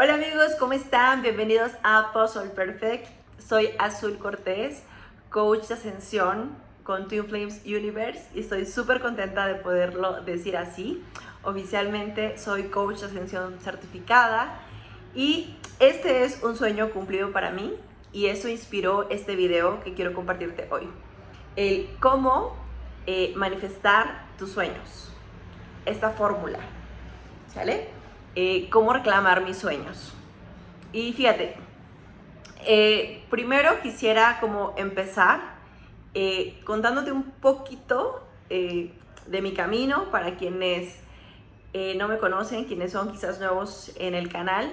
Hola amigos, ¿cómo están? Bienvenidos a Puzzle Perfect. Soy Azul Cortés, coach de ascensión con Twin Flames Universe y estoy súper contenta de poderlo decir así. Oficialmente soy coach de ascensión certificada y este es un sueño cumplido para mí y eso inspiró este video que quiero compartirte hoy. El cómo manifestar tus sueños. Esta fórmula, ¿sale? Cómo reclamar mis sueños. Y fíjate, primero quisiera como empezar contándote un poquito de mi camino para quienes no me conocen, quienes son quizás nuevos en el canal.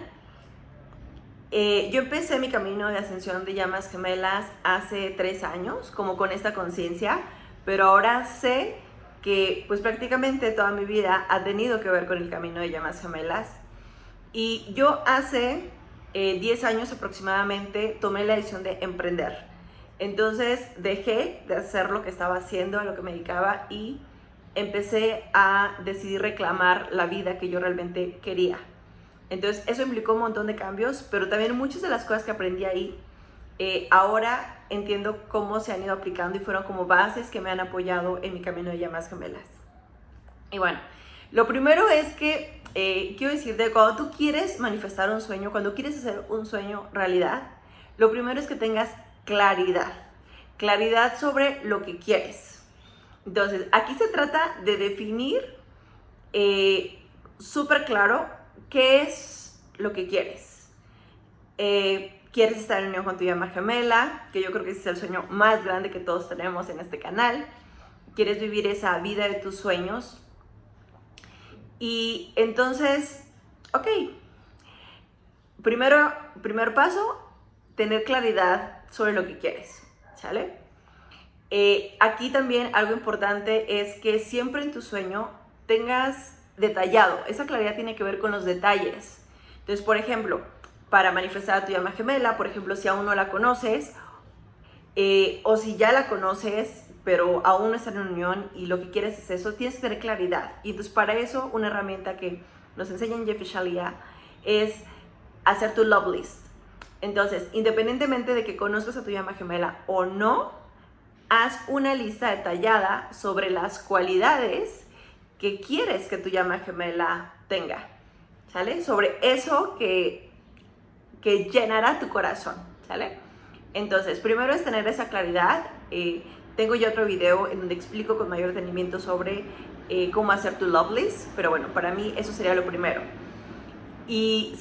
Yo empecé mi camino de ascensión de llamas gemelas hace 3 años, como con esta conciencia, pero ahora sé que pues prácticamente toda mi vida ha tenido que ver con el camino de llamas gemelas. Y yo hace 10 años aproximadamente tomé la decisión de emprender. Entonces dejé de hacer lo que estaba haciendo, a lo que me dedicaba y empecé a decidir reclamar la vida que yo realmente quería. Entonces eso implicó un montón de cambios, pero también muchas de las cosas que aprendí ahí, ahora entiendo cómo se han ido aplicando y fueron como bases que me han apoyado en mi camino de llamas gemelas. Y bueno, lo primero es que quiero decirte, cuando tú quieres manifestar un sueño, cuando quieres hacer un sueño realidad, lo primero es que tengas claridad sobre lo que quieres. Entonces, aquí se trata de definir súper claro qué es lo que quieres. Quieres estar en unión con tu llama gemela, que yo creo que ese es el sueño más grande que todos tenemos en este canal. Quieres vivir esa vida de tus sueños. Y entonces, ok, primer paso, tener claridad sobre lo que quieres, ¿sale? Aquí también algo importante es que siempre en tu sueño tengas detallado, esa claridad tiene que ver con los detalles. Entonces, por ejemplo, para manifestar a tu llama gemela, por ejemplo, si aún no la conoces, o si ya la conoces, pero aún no está en unión y lo que quieres es eso, tienes que tener claridad. Y entonces para eso una herramienta que nos enseña en Jeff y Shalia es hacer tu love list. Entonces, independientemente de que conozcas a tu llama gemela o no, haz una lista detallada sobre las cualidades que quieres que tu llama gemela tenga, ¿sale? Sobre eso que llenará tu corazón, ¿sale? Entonces, primero es tener esa claridad. Tengo ya otro video en donde explico con mayor detenimiento sobre cómo hacer tu love list, pero bueno, para mí eso sería lo primero. Y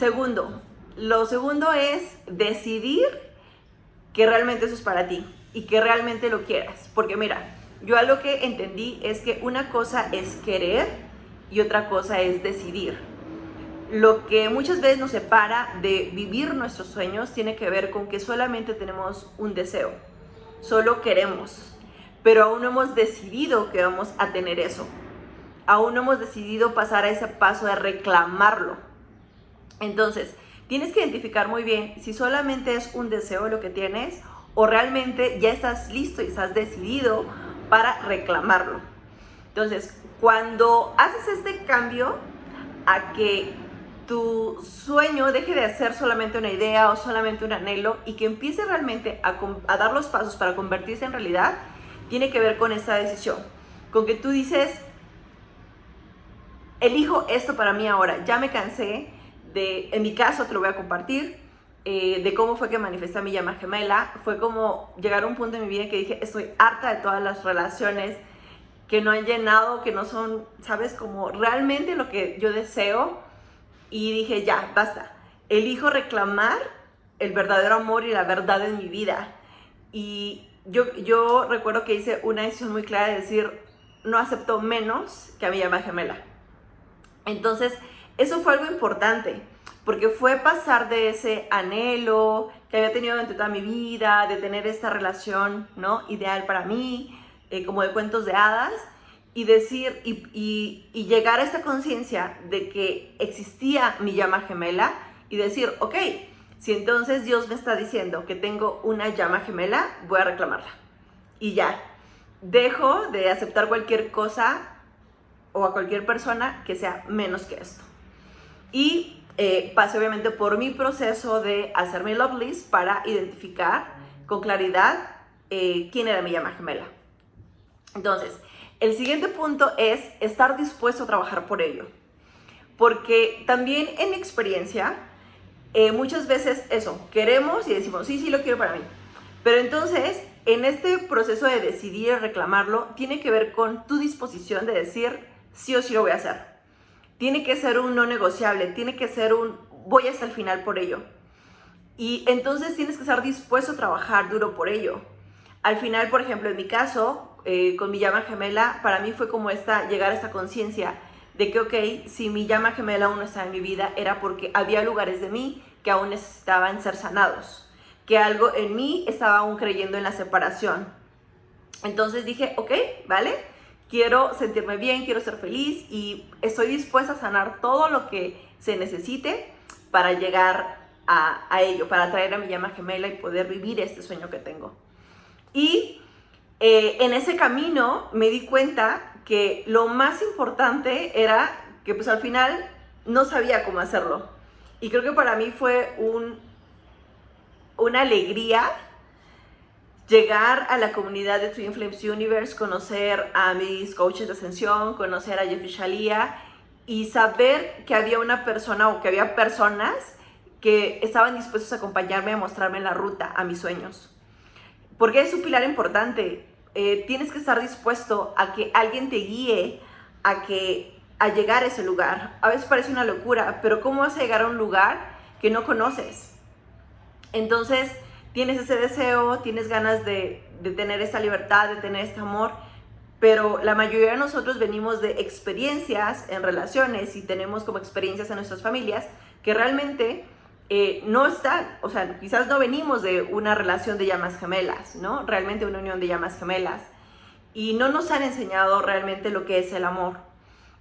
lo segundo es decidir que realmente eso es para ti y que realmente lo quieras. Porque mira, yo algo que entendí es que una cosa es querer y otra cosa es decidir. Lo que muchas veces nos separa de vivir nuestros sueños tiene que ver con que solamente tenemos un deseo, solo queremos, pero aún no hemos decidido que vamos a tener eso, aún no hemos decidido pasar a ese paso de reclamarlo. Entonces, tienes que identificar muy bien si solamente es un deseo lo que tienes o realmente ya estás listo y estás decidido para reclamarlo. Entonces, cuando haces este cambio a que tu sueño deje de ser solamente una idea o solamente un anhelo y que empiece realmente a dar los pasos para convertirse en realidad, tiene que ver con esa decisión, con que tú dices, elijo esto para mí ahora, ya me cansé de, en mi caso te lo voy a compartir, de cómo fue que manifesté mi llama gemela. Fue como llegar a un punto en mi vida en que dije, estoy harta de todas las relaciones que no han llenado, que no son, ¿sabes? Como realmente lo que yo deseo. Y dije, ya, basta. Elijo reclamar el verdadero amor y la verdad en mi vida. Y yo recuerdo que hice una decisión muy clara de decir, no acepto menos que a mi llama gemela. Entonces, eso fue algo importante, porque fue pasar de ese anhelo que había tenido durante toda mi vida, de tener esta relación, ¿no?, ideal para mí, como de cuentos de hadas, y decir, y llegar a esta conciencia de que existía mi llama gemela y decir, ok, si entonces Dios me está diciendo que tengo una llama gemela, voy a reclamarla. Y ya, dejo de aceptar cualquier cosa o a cualquier persona que sea menos que esto. Y pasé obviamente por mi proceso de hacer mi love list para identificar con claridad quién era mi llama gemela. Entonces, el siguiente punto es estar dispuesto a trabajar por ello. Porque también en mi experiencia, muchas veces eso, queremos y decimos, sí, sí lo quiero para mí. Pero entonces, en este proceso de decidir reclamarlo, tiene que ver con tu disposición de decir, sí o sí lo voy a hacer. Tiene que ser un no negociable, tiene que ser un voy hasta el final por ello. Y entonces tienes que estar dispuesto a trabajar duro por ello. Al final, por ejemplo, en mi caso, con mi llama gemela, para mí fue como llegar a esta conciencia de que, ok, si mi llama gemela aún no estaba en mi vida, era porque había lugares de mí que aún necesitaban ser sanados, que algo en mí estaba aún creyendo en la separación. Entonces dije, ok, vale, quiero sentirme bien, quiero ser feliz y estoy dispuesta a sanar todo lo que se necesite para llegar a ello, para traer a mi llama gemela y poder vivir este sueño que tengo. Y en ese camino me di cuenta que lo más importante era que pues al final no sabía cómo hacerlo. Y creo que para mí fue una alegría llegar a la comunidad de Twin Flames Universe, conocer a mis coaches de ascensión, conocer a Jeffrey Shalía y saber que había una persona o que había personas que estaban dispuestos a acompañarme, a mostrarme la ruta a mis sueños. Porque es un pilar importante. Tienes que estar dispuesto a que alguien te guíe a llegar a ese lugar. A veces parece una locura, pero ¿cómo vas a llegar a un lugar que no conoces? Entonces, tienes ese deseo, tienes ganas de tener esta libertad, de tener este amor, pero la mayoría de nosotros venimos de experiencias en relaciones y tenemos como experiencias en nuestras familias que realmente no están, o sea, quizás no venimos de una relación de llamas gemelas, ¿no? Realmente una unión de llamas gemelas. Y no nos han enseñado realmente lo que es el amor.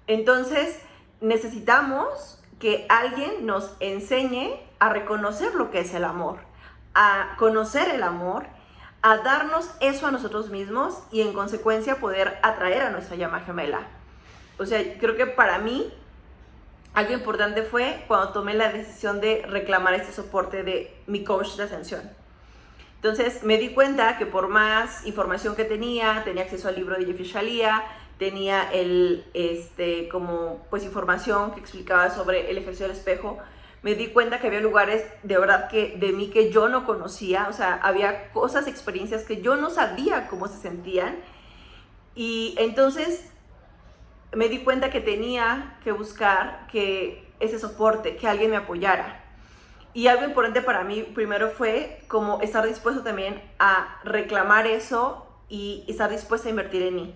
Entonces, necesitamos que alguien nos enseñe a reconocer lo que es el amor, a conocer el amor, a darnos eso a nosotros mismos y en consecuencia poder atraer a nuestra llama gemela. O sea, creo que para mí algo importante fue cuando tomé la decisión de reclamar este soporte de mi coach de ascensión. Entonces me di cuenta que por más información que tenía acceso al libro de Jeffrey Shalía, tenía pues información que explicaba sobre el ejercicio del espejo, me di cuenta que había lugares de verdad de mí que yo no conocía, o sea, había cosas, experiencias que yo no sabía cómo se sentían. Y entonces me di cuenta que tenía que buscar ese soporte, que alguien me apoyara. Y algo importante para mí primero fue como estar dispuesto también a reclamar eso y estar dispuesta a invertir en mí.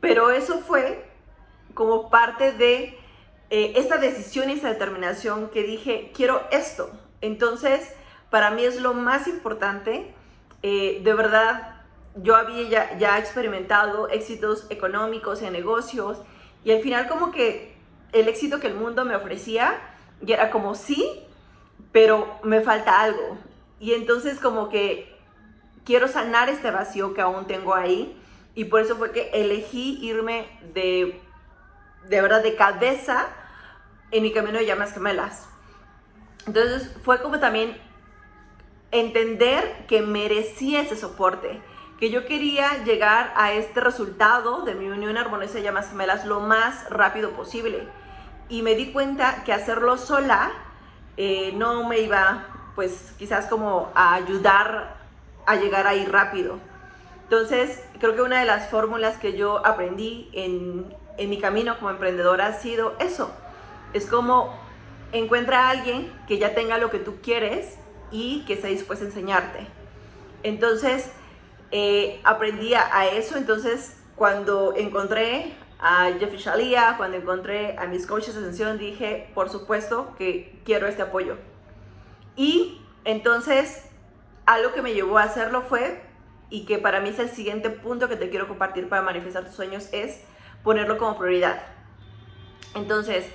Pero eso fue como parte de esta decisión y esta determinación que dije, quiero esto. Entonces, para mí es lo más importante. De verdad, yo había ya experimentado éxitos económicos en negocios y al final como que el éxito que el mundo me ofrecía ya era como sí, pero me falta algo. Y entonces como que quiero sanar este vacío que aún tengo ahí y por eso fue que elegí irme de verdad de cabeza en mi camino de llamas gemelas. Entonces fue como también entender que merecía ese soporte, que yo quería llegar a este resultado de mi unión armoniosa de llamas gemelas lo más rápido posible. Y me di cuenta que hacerlo sola no me iba, pues quizás como a ayudar a llegar ahí rápido. Entonces, creo que una de las fórmulas que yo aprendí en mi camino como emprendedora ha sido eso. Es como encuentra a alguien que ya tenga lo que tú quieres y que esté dispuesto a enseñarte. Entonces, aprendí a eso. Entonces, cuando encontré a Jeffrey Shalía, cuando encontré a mis coaches de ascensión, dije, por supuesto que quiero este apoyo. Y entonces, algo que me llevó a hacerlo fue, y que para mí es el siguiente punto que te quiero compartir para manifestar tus sueños, es ponerlo como prioridad. Entonces,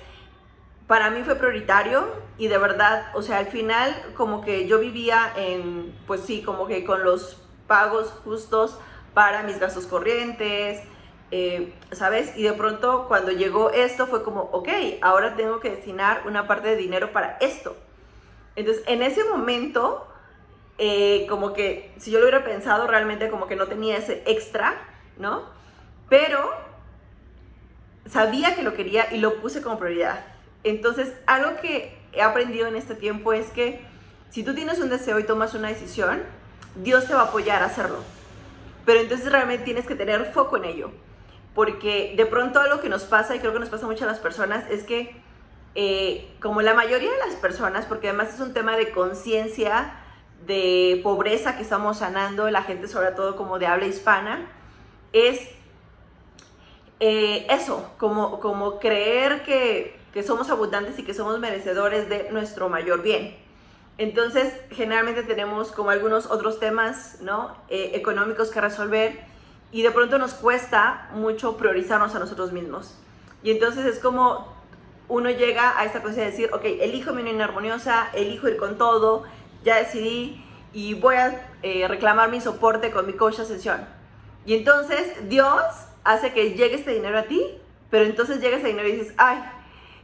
para mí fue prioritario y de verdad, o sea, al final como que yo vivía pues sí, como que con los pagos justos para mis gastos corrientes, ¿sabes? Y de pronto cuando llegó esto fue como, ok, ahora tengo que destinar una parte de dinero para esto. Entonces, en ese momento, como que si yo lo hubiera pensado, realmente como que no tenía ese extra, ¿no? Pero sabía que lo quería y lo puse como prioridad. Entonces, algo que he aprendido en este tiempo es que si tú tienes un deseo y tomas una decisión, Dios te va a apoyar a hacerlo. Pero entonces realmente tienes que tener foco en ello. Porque de pronto algo que nos pasa, y creo que nos pasa mucho a las personas, es que como la mayoría de las personas, porque además es un tema de conciencia, de pobreza que estamos sanando, la gente sobre todo como de habla hispana, es eso, como creer que somos abundantes y que somos merecedores de nuestro mayor bien. Entonces, generalmente tenemos como algunos otros temas, ¿no? Económicos que resolver, y de pronto nos cuesta mucho priorizarnos a nosotros mismos. Y entonces es como uno llega a esta cosa de decir, ok, elijo mi unión armoniosa, elijo ir con todo, ya decidí y voy a reclamar mi soporte con mi coach de ascensión. Y entonces Dios hace que llegue este dinero a ti, pero entonces llega ese dinero y dices, ay,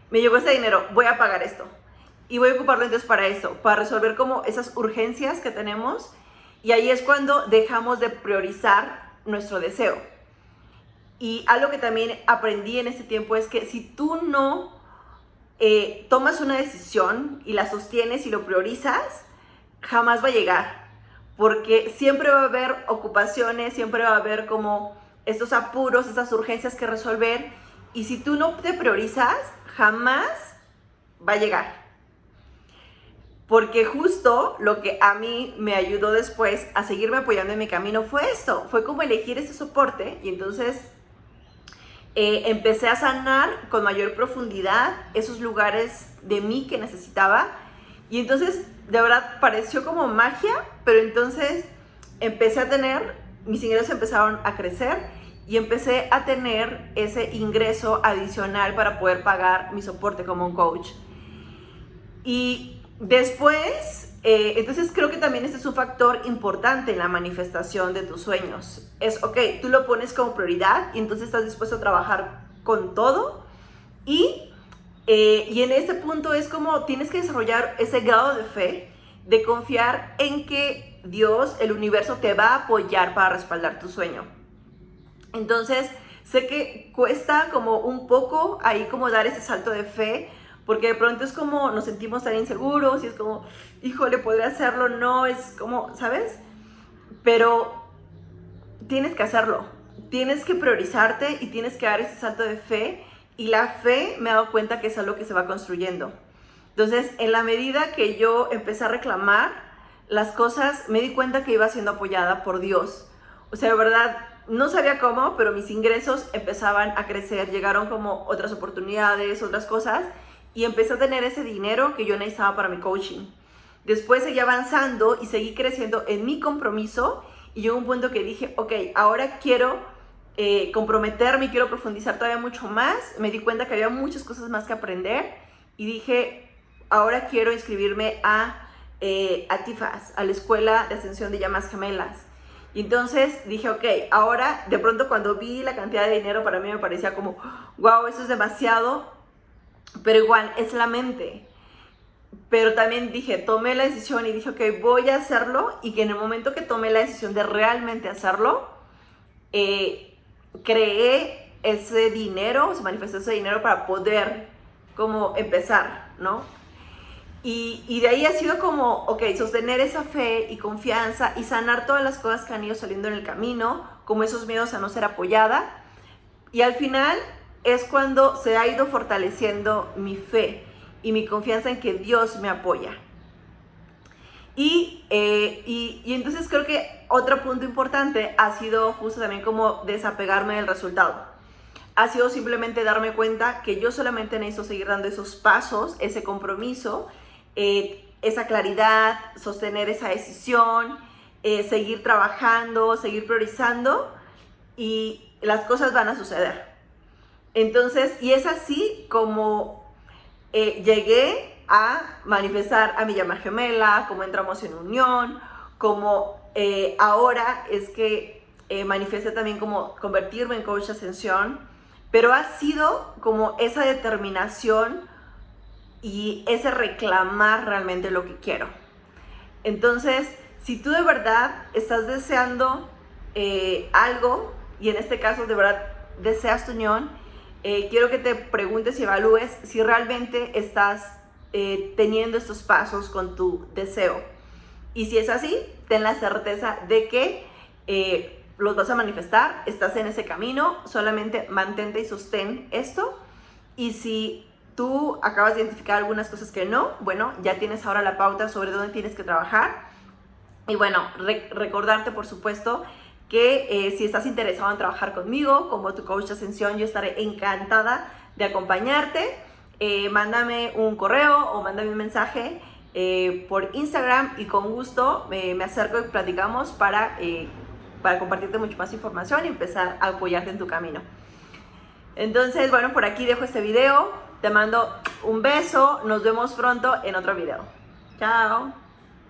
me llegó ese dinero, voy a pagar esto. Y voy a ocuparlo entonces para eso, para resolver como esas urgencias que tenemos. Y ahí es cuando dejamos de priorizar nuestro deseo. Y algo que también aprendí en este tiempo es que si tú no tomas una decisión y la sostienes y lo priorizas, jamás va a llegar. Porque siempre va a haber ocupaciones, siempre va a haber como estos apuros, estas urgencias que resolver. Y si tú no te priorizas, jamás va a llegar. Porque justo lo que a mí me ayudó después a seguirme apoyando en mi camino fue esto, fue como elegir ese soporte. Y entonces empecé a sanar con mayor profundidad esos lugares de mí que necesitaba. Y entonces de verdad pareció como magia, pero entonces empecé a tener, mis ingresos empezaron a crecer y empecé a tener ese ingreso adicional para poder pagar mi soporte como un coach. Y después, entonces creo que también este es un factor importante en la manifestación de tus sueños. Es, ok, tú lo pones como prioridad y entonces estás dispuesto a trabajar con todo. Y en ese punto es como tienes que desarrollar ese grado de fe, de confiar en que Dios, el universo, te va a apoyar para respaldar tu sueño. Entonces, sé que cuesta como un poco ahí como dar ese salto de fe, porque de pronto es como nos sentimos tan inseguros y es como, híjole, ¿podré hacerlo? No, es como, ¿sabes? Pero tienes que hacerlo, tienes que priorizarte y tienes que dar ese salto de fe, y la fe me he dado cuenta que es algo que se va construyendo. Entonces, en la medida que yo empecé a reclamar las cosas, me di cuenta que iba siendo apoyada por Dios. O sea, de verdad, no sabía cómo, pero mis ingresos empezaban a crecer, llegaron como otras oportunidades, otras cosas, y empecé a tener ese dinero que yo necesitaba para mi coaching. Después seguí avanzando y seguí creciendo en mi compromiso, y llegó un punto que dije, ok, ahora quiero comprometerme, quiero profundizar todavía mucho más. Me di cuenta que había muchas cosas más que aprender y dije, ahora quiero inscribirme a TIFAS, a la Escuela de Ascensión de Llamas Gemelas. Y entonces dije, ok, ahora de pronto cuando vi la cantidad de dinero, para mí me parecía como, wow, eso es demasiado, pero igual es la mente. Pero también dije, tomé la decisión y dije, ok, voy a hacerlo, y que en el momento que tomé la decisión de realmente hacerlo, creé ese dinero, se manifestó ese dinero para poder como empezar, ¿no? Y de ahí ha sido como, ok, sostener esa fe y confianza y sanar todas las cosas que han ido saliendo en el camino, como esos miedos a no ser apoyada. Y al final es cuando se ha ido fortaleciendo mi fe y mi confianza en que Dios me apoya. Y entonces creo que otro punto importante ha sido justo también como desapegarme del resultado. Ha sido simplemente darme cuenta que yo solamente necesito seguir dando esos pasos, ese compromiso, esa claridad, sostener esa decisión, seguir trabajando, seguir priorizando, y las cosas van a suceder. Entonces, y es así como llegué a manifestar a mi llama gemela, como entramos en unión, como ahora es que manifesté también como convertirme en coach de ascensión, pero ha sido como esa determinación y ese reclamar realmente lo que quiero. Entonces, si tú de verdad estás deseando algo, y en este caso de verdad deseas tu unión, quiero que te preguntes y evalúes si realmente estás teniendo estos pasos con tu deseo. Y si es así, ten la certeza de que los vas a manifestar, estás en ese camino, solamente mantente y sostén esto. Y si tú acabas de identificar algunas cosas que no, bueno, ya tienes ahora la pauta sobre dónde tienes que trabajar. Y bueno, recordarte, por supuesto, que si estás interesado en trabajar conmigo como tu coach de ascensión, yo estaré encantada de acompañarte. Mándame un correo o mándame un mensaje por Instagram y con gusto me acerco y platicamos para compartirte mucho más información y empezar a apoyarte en tu camino. Entonces, bueno, por aquí dejo este video. Te mando un beso. Nos vemos pronto en otro video. Chao.